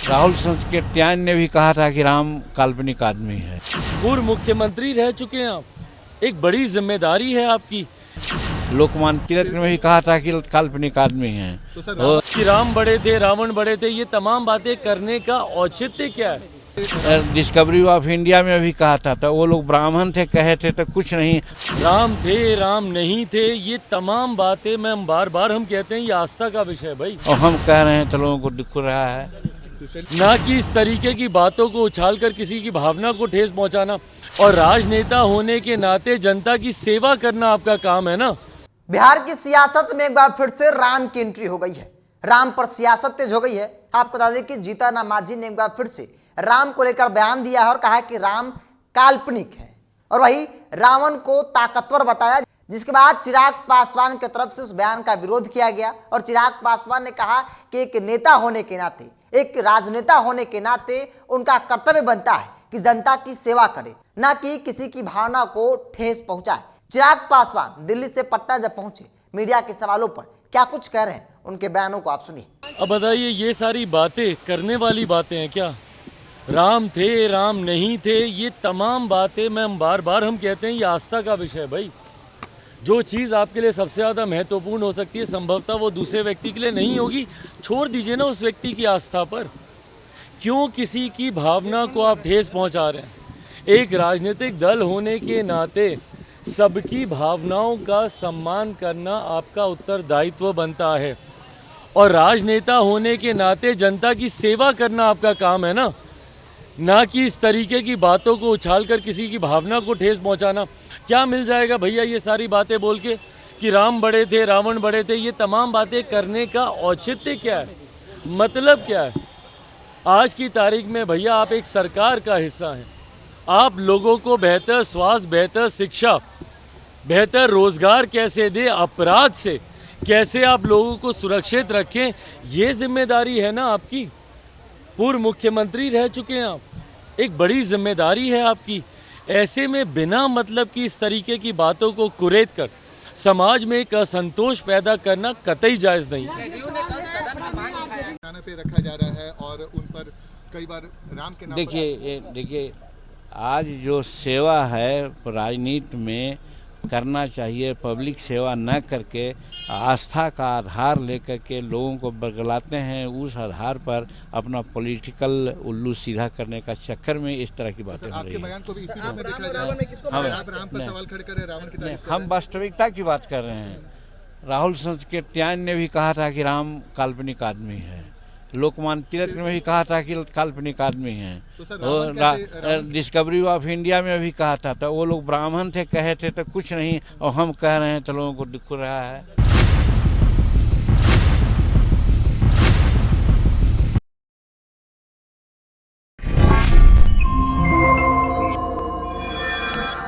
राहुल संस्कृत्यायन ने भी कहा था कि राम काल्पनिक आदमी है। पूर्व मुख्यमंत्री रह चुके हैं आप, एक बड़ी जिम्मेदारी है आपकी। लोकमान्य तिलक ने भी कहा था कि काल्पनिक आदमी है। तो कि राम बड़े थे, रावण बड़े थे, ये तमाम बातें करने का औचित्य क्या है? डिस्कवरी ऑफ इंडिया में भी कहा था, तो वो लोग ब्राह्मण थे, कहे थे तो कुछ नहीं। राम थे, राम नहीं थे, ये तमाम बातें हम बार बार कहते हैं, ये आस्था का विषय है भाई। और हम कह रहे हैं तो लोगों को दिख रहा है ना कि इस तरीके की बातों को उछालकर किसी की भावना को ठेस पहुंचाना। और राजनेता होने के नाते जनता की सेवा करना आपका काम है ना। बिहार की सियासत में एक बार फिर से राम की एंट्री हो गई है। राम पर सियासत तेज हो गई है। आपको बता दें कि जीतन मांझी ने एक बार फिर से राम को लेकर बयान दिया है और कहा है कि राम काल्पनिक है, और वही रावण को ताकतवर बताया। जिसके बाद चिराग पासवान की तरफ से उस बयान का विरोध किया गया और चिराग पासवान ने कहा कि एक नेता होने के नाते, एक राजनेता होने के नाते उनका कर्तव्य बनता है कि जनता की सेवा करे, ना कि किसी की भावना को ठेस पहुंचाए। चिराग पासवान दिल्ली से पटना जब पहुंचे, मीडिया के सवालों पर क्या कुछ कह रहे हैं, उनके बयानों को आप सुनिए। अब बताइए, ये सारी बातें करने वाली बातें हैं क्या? राम थे, राम नहीं थे, ये तमाम बातें हम बार बार कहते हैं, ये आस्था का विषय है भाई। जो चीज़ आपके लिए सबसे ज़्यादा महत्वपूर्ण हो सकती है, संभवतः वो दूसरे व्यक्ति के लिए नहीं होगी। छोड़ दीजिए ना उस व्यक्ति की आस्था पर। क्यों किसी की भावना को आप ठेस पहुंचा रहे हैं? एक राजनीतिक दल होने के नाते सबकी भावनाओं का सम्मान करना आपका उत्तरदायित्व बनता है, और राजनेता होने के नाते जनता की सेवा करना आपका काम है ना कि इस तरीके की बातों को उछालकर किसी की भावना को ठेस पहुंचाना। क्या मिल जाएगा भैया ये सारी बातें बोल के कि राम बड़े थे, रावण बड़े थे? ये तमाम बातें करने का औचित्य क्या है, मतलब क्या है? आज की तारीख में भैया आप एक सरकार का हिस्सा हैं। आप लोगों को बेहतर स्वास्थ्य, बेहतर शिक्षा, बेहतर रोजगार कैसे दें, अपराध से कैसे आप लोगों को सुरक्षित रखें, ये जिम्मेदारी है ना आपकी। पूर्व मुख्यमंत्री रह चुके हैं आप, एक बड़ी जिम्मेदारी है आपकी। ऐसे में बिना मतलब की इस तरीके की बातों को कुरेद कर समाज में एक असंतोष पैदा करना कतई जायज़ नहीं है। पे रखा जा रहा है और उन पर कई बार राम के नाम। देखिए आज जो सेवा है राजनीति में करना चाहिए, पब्लिक सेवा न करके आस्था का आधार लेकर के लोगों को बगलाते हैं। उस आधार पर अपना पॉलिटिकल उल्लू सीधा करने का चक्कर में इस तरह की बातें हो रही हैं। बयान को भी इसी रूप में देखा जाए। आप राम पर सवाल खड़े कर रहे हैं, रावण की तारीफ कर रहे हैं। हम वास्तविकता की बात कर रहे हैं। राहुल संस्कृत्यायन ने भी कहा था कि राम काल्पनिक आदमी है। लोकमान्य तिलक ने भी कहा था कि काल्पनिक आदमी है। तो डिस्कवरी ऑफ इंडिया में भी कहा था, तो वो लोग ब्राह्मण थे, कहे थे तो कुछ नहीं। और हम कह रहे हैं तो लोगों को दिख रहा है।